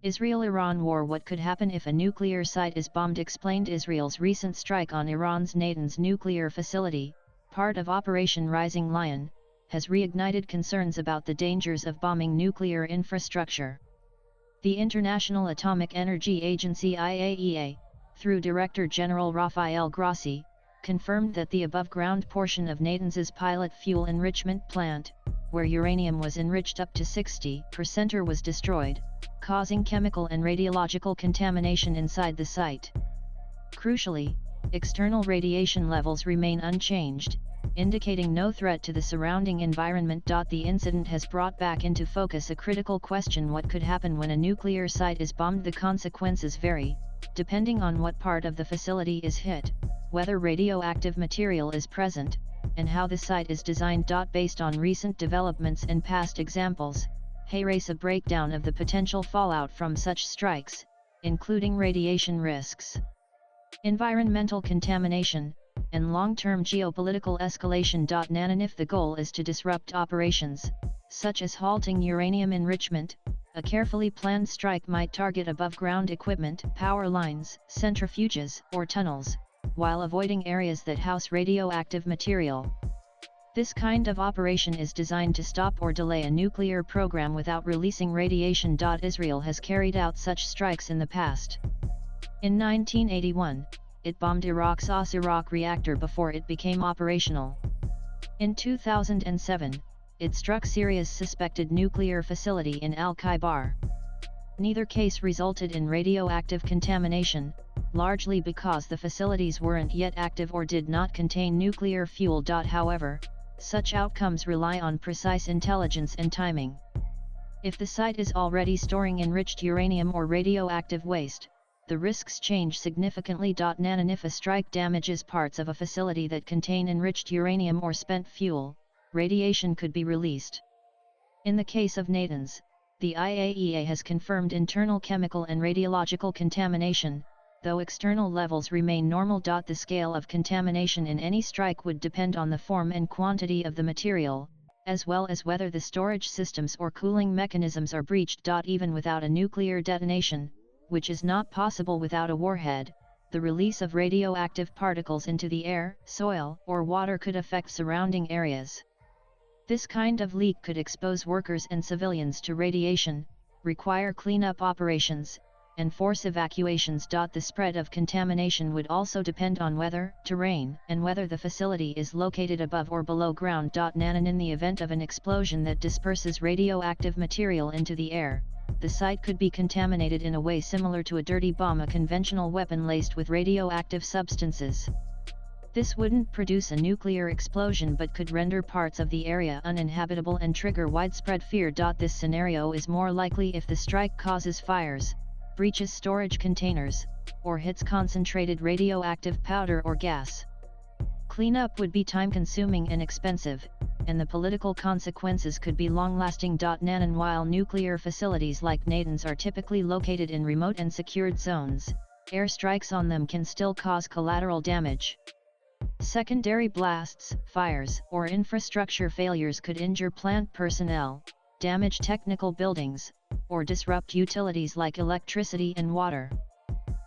Israel-Iran war: what could happen if a nuclear site is bombed explained. Israel's recent strike on Iran's Natanz nuclear facility, part of Operation Rising Lion, has reignited concerns about the dangers of bombing nuclear infrastructure. The International Atomic Energy Agency (IAEA), through Director General Rafael Grossi, confirmed that the above-ground portion of Natanz's pilot fuel enrichment plant, where uranium was enriched up to 60%, was destroyed, causing chemical and radiological contamination inside the site. Crucially, external radiation levels remain unchanged, indicating no threat to the surrounding environment. The incident has brought back into focus a critical question: what could happen when a nuclear site is bombed? The consequences vary, depending on what part of the facility is hit, whether radioactive material is present, and how the site is designed. Based on recent developments and past examples, here's a breakdown of the potential fallout from such strikes, including radiation risks, environmental contamination, and long-term geopolitical escalation. If the goal is to disrupt operations, such as halting uranium enrichment, a carefully planned strike might target above-ground equipment, power lines, centrifuges, or tunnels, while avoiding areas that house radioactive material. This kind of operation is designed to stop or delay a nuclear program without releasing radiation. Israel has carried out such strikes in the past. In 1981, it bombed Iraq's Iraq reactor before it became operational. In 2007, it struck Syria's suspected nuclear facility in Al-Khaybar. Neither case resulted in radioactive contamination, largely because the facilities weren't yet active or did not contain nuclear fuel. However, such outcomes rely on precise intelligence and timing. If the site is already storing enriched uranium or radioactive waste, the risks change significantly. If a strike damages parts of a facility that contain enriched uranium or spent fuel, radiation could be released. In the case of Natanz, the IAEA has confirmed internal chemical and radiological contamination, though external levels remain normal. The scale of contamination in any strike would depend on the form and quantity of the material, as well as whether the storage systems or cooling mechanisms are breached. Even without a nuclear detonation, which is not possible without a warhead, the release of radioactive particles into the air, soil, or water could affect surrounding areas. This kind of leak could expose workers and civilians to radiation, require cleanup operations, and force evacuations. The spread of contamination would also depend on weather, terrain, and whether the facility is located above or below ground. In the event of an explosion that disperses radioactive material into the air, the site could be contaminated in a way similar to a dirty bomb, a conventional weapon laced with radioactive substances. This wouldn't produce a nuclear explosion but could render parts of the area uninhabitable and trigger widespread fear. This scenario is more likely if the strike causes fires, breaches storage containers, or hits concentrated radioactive powder or gas. Cleanup would be time-consuming and expensive, and the political consequences could be long-lasting. While nuclear facilities like Natanz are typically located in remote and secured zones, airstrikes on them can still cause collateral damage. Secondary blasts, fires, or infrastructure failures could injure plant personnel, damage technical buildings, or disrupt utilities like electricity and water.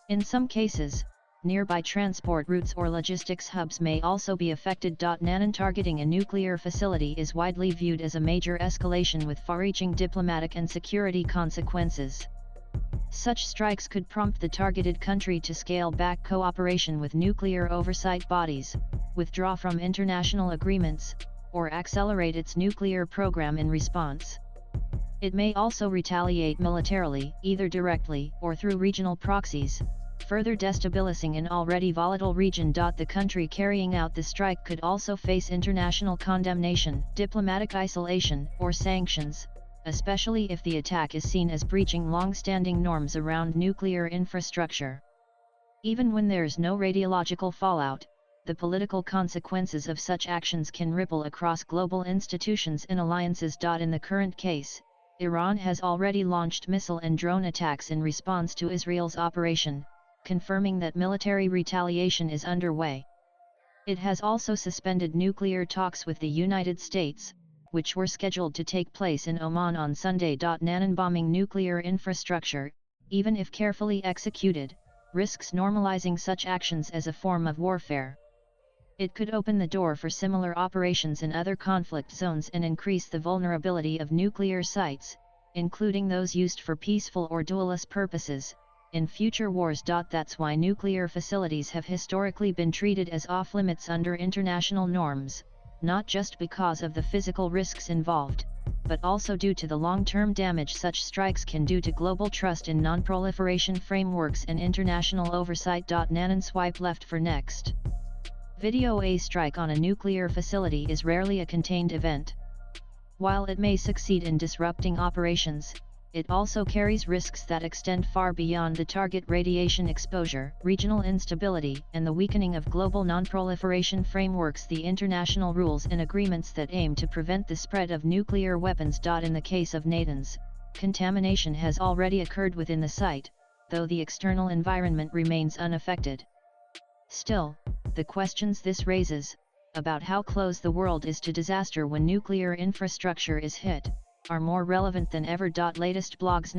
In some cases, nearby transport routes or logistics hubs may also be affected. Targeting a nuclear facility is widely viewed as a major escalation with far-reaching diplomatic and security consequences. Such strikes could prompt the targeted country to scale back cooperation with nuclear oversight bodies, withdraw from international agreements, or accelerate its nuclear program in response. It may also retaliate militarily, either directly or through regional proxies, further destabilizing an already volatile region. The country carrying out the strike could also face international condemnation, diplomatic isolation, or sanctions, especially if the attack is seen as breaching long-standing norms around nuclear infrastructure. Even when there's no radiological fallout, the political consequences of such actions can ripple across global institutions and alliances. In the current case, Iran has already launched missile and drone attacks in response to Israel's operation, confirming that military retaliation is underway. It has also suspended nuclear talks with the United States, which were scheduled to take place in Oman on Sunday. Bombing nuclear infrastructure, even if carefully executed, risks normalizing such actions as a form of warfare. It could open the door for similar operations in other conflict zones and increase the vulnerability of nuclear sites, including those used for peaceful or dualist purposes, in future wars. That's why nuclear facilities have historically been treated as off-limits under international norms, not just because of the physical risks involved, but also due to the long-term damage such strikes can do to global trust in non-proliferation frameworks and international oversight. Nanan swipe left for next. Video: a strike on a nuclear facility is rarely a contained event. While it may succeed in disrupting operations, it also carries risks that extend far beyond the target. Radiation exposure, regional instability, and the weakening of global non-proliferation frameworks, the international rules and agreements that aim to prevent the spread of nuclear weapons. In the case of Natanz, contamination has already occurred within the site, though the external environment remains unaffected. Still, the questions this raises, about how close the world is to disaster when nuclear infrastructure is hit, are more relevant than ever. Latest blogs.